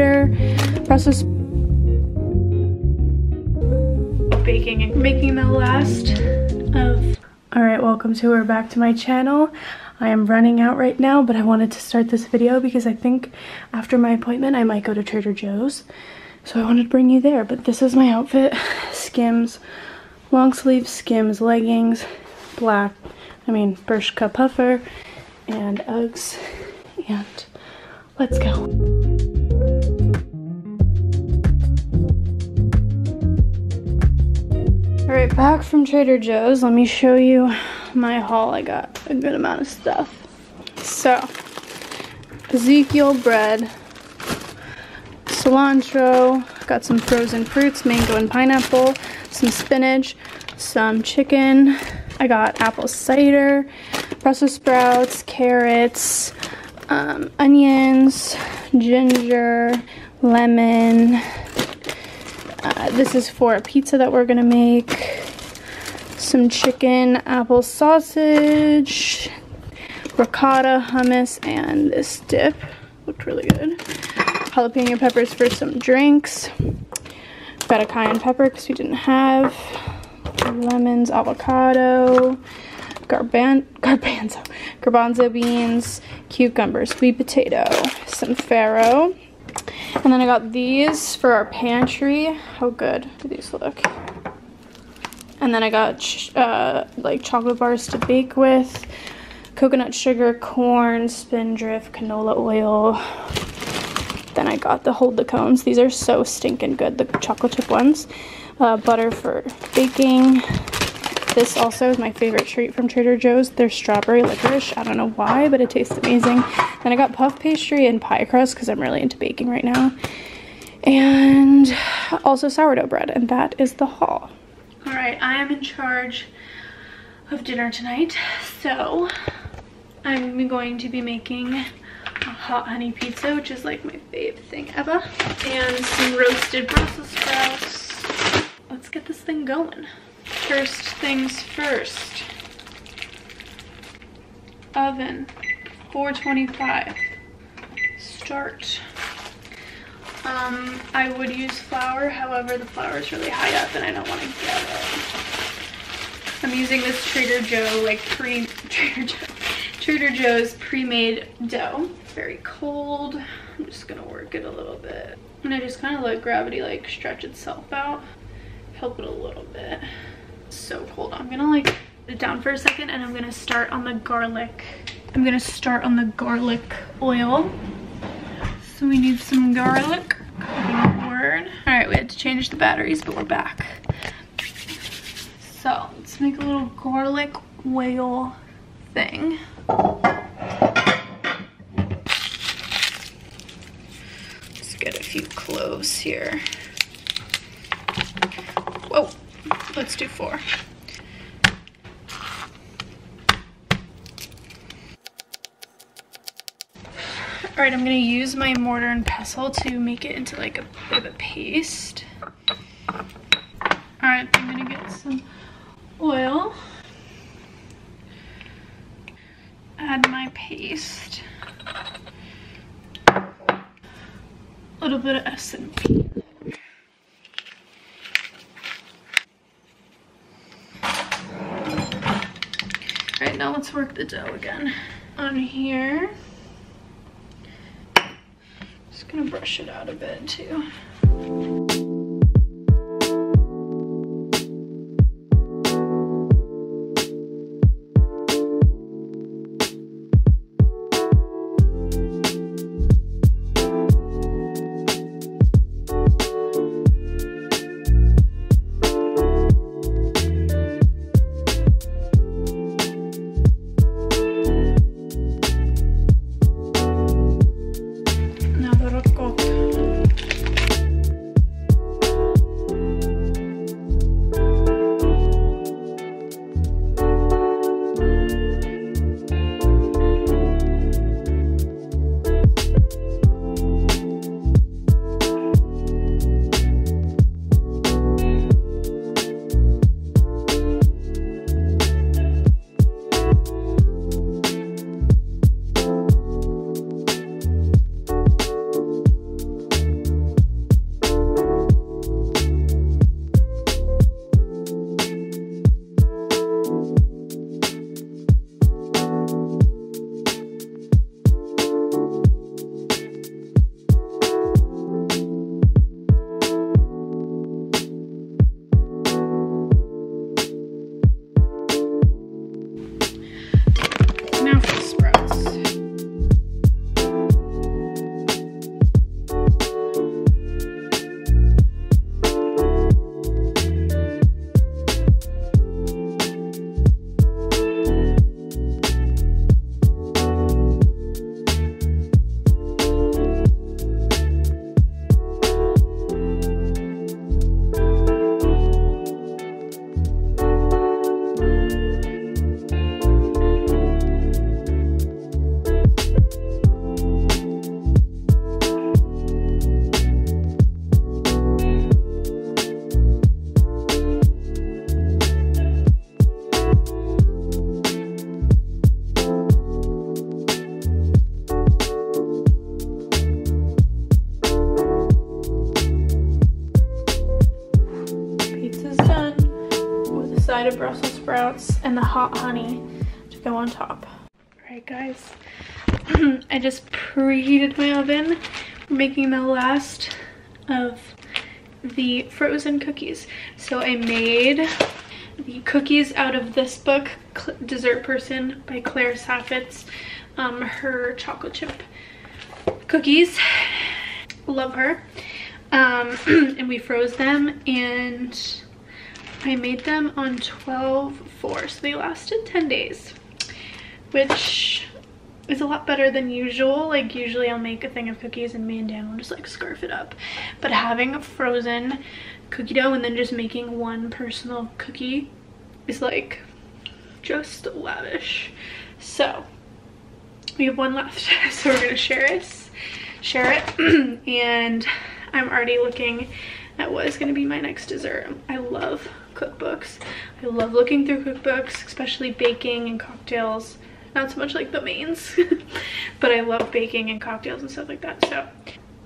cider, Brussels baking and making the last of. Alright, we're back to my channel. I am running out right now, but I wanted to start this video because I think after my appointment I might go to Trader Joe's. So I wanted to bring you there, but this is my outfit. Skims, long sleeve Skims leggings, Bershka puffer, and Uggs, and let's go. Alright, back from Trader Joe's. Let me show you my haul. I got a good amount of stuff. So, Ezekiel bread, cilantro, got some frozen fruits, mango and pineapple, some spinach, some chicken. I got apple cider, Brussels sprouts, carrots, onions, ginger, lemon. This is for a pizza that we're gonna make. Some chicken, apple sausage, ricotta, hummus, and this dip. Looked really good. Jalapeno peppers for some drinks. Got a cayenne pepper because we didn't have. Lemons, avocado, garbanzo beans, cucumber, sweet potato, some farro. And then I got these for our pantry. How good do these look? And then I got like chocolate bars to bake with, coconut sugar, corn, spindrift, canola oil. Then I got the hold the cones. These are so stinking good, the chocolate chip ones. Butter for baking. This also is my favorite treat from Trader Joe's. They're strawberry licorice. I don't know why, but it tastes amazing. Then I got puff pastry and pie crust because I'm really into baking right now. And also sourdough bread, and that is the haul. Alright, I am in charge of dinner tonight, so I'm going to be making a hot honey pizza, which is like my fave thing ever, and some roasted Brussels sprouts. Let's get this thing going. First things first. Oven, 425. Start. I would use flour, however the flour is really high up and I don't want to get it. I'm using this Trader Joe's pre-made dough. It's very cold. I'm just gonna work it a little bit. And I just kind of let gravity like stretch itself out. Help it a little bit. It's so cold. I'm gonna like put it down for a second and I'm gonna start on the garlic. Oil. So we need some garlic. Word. Alright, we had to change the batteries, but we're back. So let's make a little garlic oil thing. Let's get a few cloves here. Whoa, let's do 4. Alright, I'm gonna use my mortar and pestle to make it into like a bit of a paste. Alright, I'm gonna get some oil. Add my paste. A little bit of S&P. Alright, now let's work the dough again. On here. Just gonna brush it out a bit too. red Brussels sprouts and the hot honey to go on top. All right, guys, I just preheated my oven. We're making the last of the frozen cookies. So I made the cookies out of this book, Dessert Person by Claire Saffitz. Her chocolate chip cookies. Love her. And we froze them, and I made them on 12/4, so they lasted 10 days, which is a lot better than usual. Like, usually I'll make a thing of cookies and me and Dan will just like scarf it up, but having a frozen cookie dough and then just making one personal cookie is like just lavish. So we have one left, so we're gonna share it and I'm already looking at what is going to be my next dessert. I love cookbooks. I love looking through cookbooks, especially baking and cocktails. Not so much like the mains, but I love baking and cocktails and stuff like that. So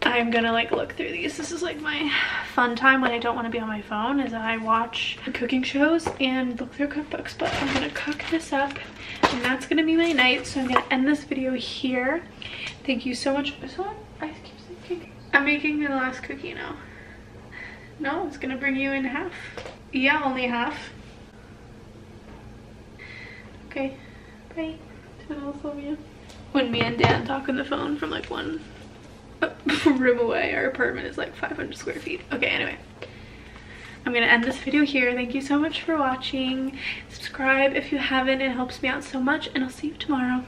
I'm gonna like look through these. This is like my fun time when I don't want to be on my phone, as I watch cooking shows and look through cookbooks. But I'm gonna cook this up, and that's gonna be my night. So I'm gonna end this video here. Thank you so much. I'm making my last cookie now. No, it's gonna bring you in half. Yeah, only half. Okay, bye. When me and Dan talk on the phone from like one room away, our apartment is like 500 square feet. Okay, anyway, I'm gonna end this video here. Thank you so much for watching. Subscribe if you haven't, it helps me out so much, and I'll see you tomorrow.